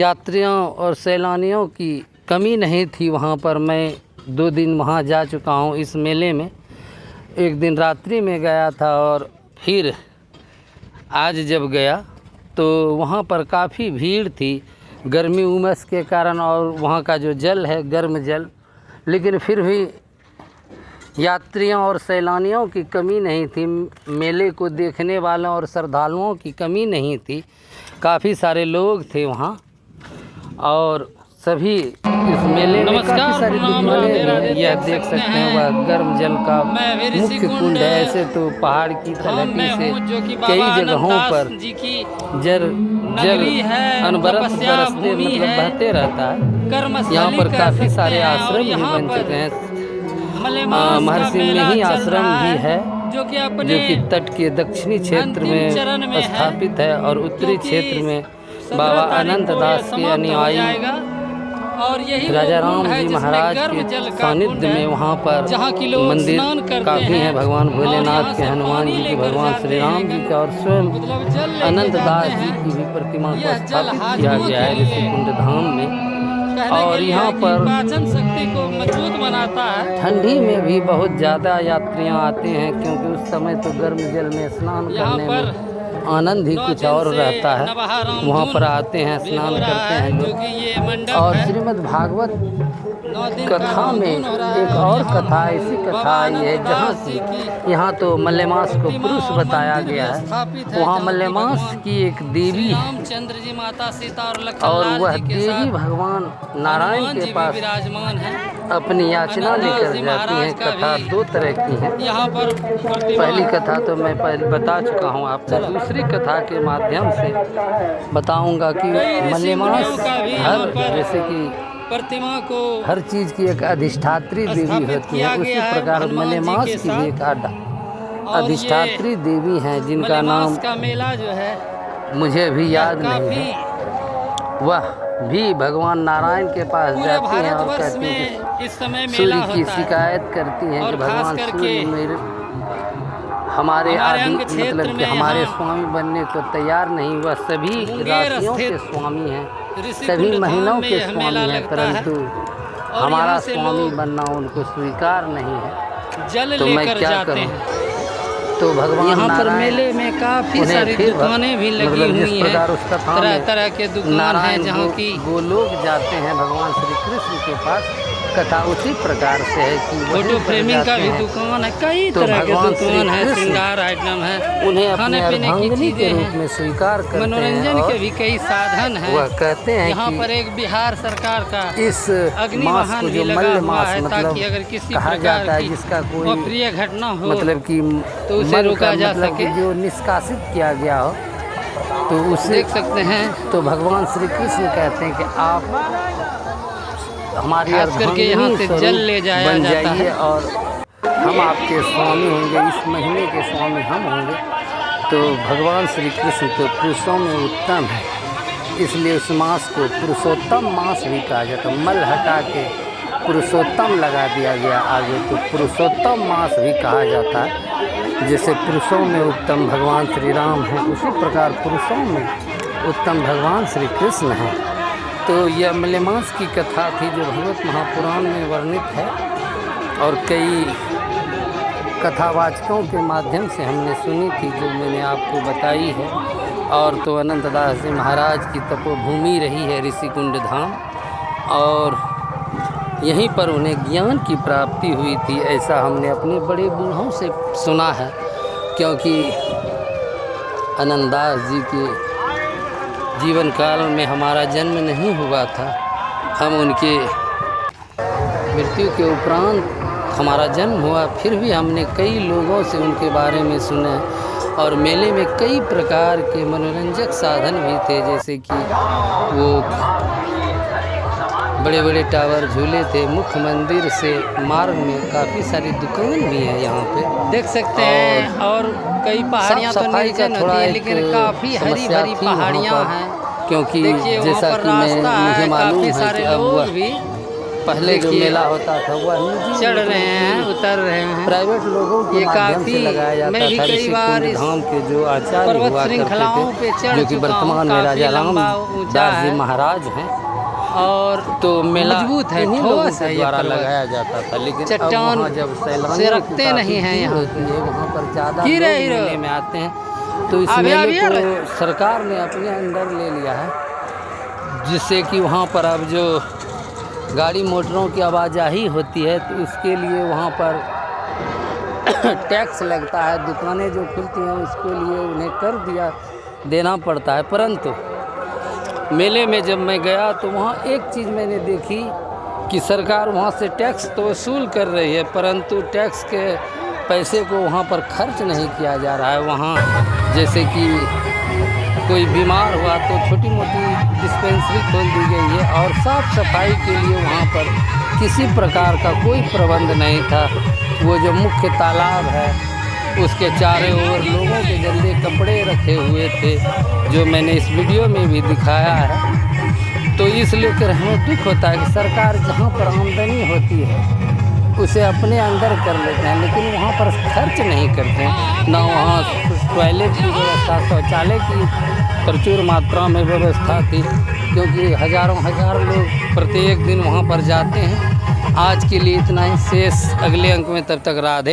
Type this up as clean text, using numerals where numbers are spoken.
यात्रियों और सैलानियों की कमी नहीं थी वहाँ पर। मैं 2 दिन वहाँ जा चुका हूँ इस मेले में। एक दिन रात्रि में गया था और फिर आज जब गया तो वहाँ पर काफ़ी भीड़ थी गर्मी उमस के कारण, और वहाँ का जो जल है गर्म जल, लेकिन फिर भी यात्रियों और सैलानियों की कमी नहीं थी। मेले को देखने वालों और श्रद्धालुओं की कमी नहीं थी। काफ़ी सारे लोग थे वहाँ और सभी इस मेले में काफ़ी सारी दुकानें, यह देख सकते हैं वह गर्म जल का मुख्य कुंड है। ऐसे तो पहाड़ की तलहटी से कई जगहों पर जल अनबरत बरसते मतलब बहते रहता है। यहाँ पर काफ़ी सारे आश्रम भी बन चुके हैं। महर्षि में ही आश्रम भी है जो कि तट के दक्षिणी क्षेत्र में स्थापित है, और उत्तरी क्षेत्र में बाबा अनंत दास के अनुयायी राजा राम जी महाराज के सानिध्य में वहाँ पर मंदिर काफ़ी हैं। भगवान भोलेनाथ के, हनुमान जी के, भगवान श्री राम जी का, और स्वयं अनंत दास जी की भी प्रतिमा को स्थापित किया गया है ऋषिकुंड धाम में। और यहाँ पर पाचन शक्ति को मजबूत बनाता है। ठंडी में भी बहुत ज़्यादा यात्रियाँ आते हैं, क्योंकि उस समय तो गर्म जल में स्नान करने में आनंद ही कुछ और रहता है। वहाँ पर आते हैं, स्नान करते हैं लोग। और श्रीमद् भागवत कथा में एक और कथा, ऐसी कथा आई है जहाँ की यहाँ तो मलेमास को पुरुष बताया गया है। वहाँ मलेमास की एक देवी है, और वह देवी भगवान नारायण के पास अपनी याचना लेकर जाती हैं। कथा 2 तरह की है। पहली कथा तो मैं पहले बता चुका हूँ आपको। दूसरी कथा के माध्यम से बताऊंगा कि मलेमास जैसे कि प्रतिमा को हर चीज़ की एक अधिष्ठात्री देवी होती है, उसी प्रकार मलेमास की भी एक अधिष्ठात्री देवी हैं, जिनका नाम का मेला जो है मुझे भी याद नहीं है। वह भी भगवान नारायण के पास जाती हैं और कहती हैं कि सूर्य की शिकायत करती हैं कि भगवान सूर्य मेरे हमारे आदि मतलब कि हमारे स्वामी बनने को तैयार नहीं। वह सभी राशियों के स्वामी हैं, सभी महीनों के स्वामी हैं, परंतु हमारा स्वामी बनना उनको स्वीकार नहीं है। तो मैं क्या करूं? तो भगवान यहाँ पर मेले में काफ़ी सारी दुकानें भी लगी हुई हैं। तरह तरह के दुकान हैं जहाँ की वो लोग जाते हैं भगवान श्री कृष्ण के पास। कथा उसी प्रकार से है कि फोटो फ्रेमिंग का भी दुकान है, कई तरह के दुकान है, श्रृंगार आइटम है, उन्हें खाने पीने की चीजें रूप में स्वीकार करते हैं, मनोरंजन के भी कई साधन हैं। वह कहते हैं यहाँ पर एक बिहार सरकार का इस अग्निवाहन भी लगा हुआ है, ताकि अगर किसी प्रकार की जिसका कोई अप्रिय घटना हो मतलब कि तो उसे रोका जा सके, जो निष्कासित किया गया हो तो उसे देख सकते हैं। तो भगवान श्री कृष्ण कहते हैं कि आप हमारी करके यहाँ से जल ले जाया जाता है और हम आपके स्वामी होंगे, इस महीने के स्वामी हम होंगे। तो भगवान श्री कृष्ण तो पुरुषों में उत्तम है, इसलिए उस मास को पुरुषोत्तम मास भी कहा जाता है। मल हटा के पुरुषोत्तम लगा दिया गया आगे, तो पुरुषोत्तम मास भी कहा जाता है। जैसे पुरुषों में उत्तम भगवान श्री राम हैं, उसी प्रकार पुरुषों में उत्तम भगवान श्री कृष्ण हैं। तो यह मलेमास की कथा थी जो भगवत महापुराण में वर्णित है, और कई कथावाचकों के माध्यम से हमने सुनी थी, जो मैंने आपको बताई है। और तो अनंत दास जी महाराज की तपोभूमि रही है ऋषिकुंड धाम, और यहीं पर उन्हें ज्ञान की प्राप्ति हुई थी, ऐसा हमने अपने बड़े बूढ़ों से सुना है। क्योंकि अनंत दास जी के जीवन काल में हमारा जन्म नहीं हुआ था, हम उनके मृत्यु के उपरांत हमारा जन्म हुआ। फिर भी हमने कई लोगों से उनके बारे में सुना, और मेले में कई प्रकार के मनोरंजक साधन भी थे, जैसे कि वो बड़े बड़े टावर झूले थे। मुख्य मंदिर से मार्ग में काफ़ी सारी दुकान भी है यहाँ पे देख सकते हैं, और कई पहाड़ियाँ तो निर्जन होती है, लेकिन काफ़ी हरी भरी पहाड़ियाँ हैं। क्योंकि जैसा कि मुझे मालूम है कि अब पहले जो मेला होता था वह निजी चढ़ रहे हैं, उतर रहे हैं। प्राइवेट लोगों के ये माध्यम काफी से लगाया जाता मैं भी था। कई बार ऋषिकुंड इस धाम के जो आचार्य पर्वत हुआ करते श्रृंखलाओं पे थे, चढ़ जो कि चुका हूँ, वर्तमान में काफी राजा लंबा ऊंचा रामदास जी है महाराज हैं। और तो मेला मजबूत है, इन्हीं लोगों ठोस है के ये द्वारा पर्वत। लगाया जाता था। लेकिन अब चट्टान वहाँ जब से सैलानियों रखते की काफी नहीं हैं भीड़ यहाँ होती है, वहाँ पर ज़्यादा हीरे लोग हीरो। मेले में आते हैं, तो इस अभी मेले अभी को सरकार ने अपने अंदर ले लिया है, जिससे कि वहाँ पर अब जो गाड़ी मोटरों की आवाजाही होती है तो उसके लिए वहाँ पर टैक्स लगता है। दुकानें जो खुलती हैं उसके लिए उन्हें कर देना पड़ता है। परंतु मेले में जब मैं गया तो वहाँ एक चीज़ मैंने देखी कि सरकार वहाँ से टैक्स तो वसूल कर रही है, परंतु टैक्स के पैसे को वहाँ पर खर्च नहीं किया जा रहा है। वहाँ जैसे कि कोई बीमार हुआ तो छोटी मोटी डिस्पेंसरी खोल दी गई है और साफ़ सफाई के लिए वहाँ पर किसी प्रकार का कोई प्रबंध नहीं था। वो जो मुख्य तालाब है उसके चारों ओर लोगों के गंदे कपड़े रखे हुए थे, जो मैंने इस वीडियो में भी दिखाया है। तो इसलिए कर हमें दुख होता है कि सरकार जहाँ पर आमदनी होती है उसे अपने अंदर कर लेते हैं, लेकिन वहाँ पर खर्च नहीं करते हैं। ना वहाँ टॉयलेट की व्यवस्था, शौचालय की प्रचुर मात्रा में व्यवस्था थी, क्योंकि हज़ारों लोग प्रत्येक दिन वहाँ पर जाते हैं। आज के लिए इतना ही, शेष अगले अंक में। तब तक राधे।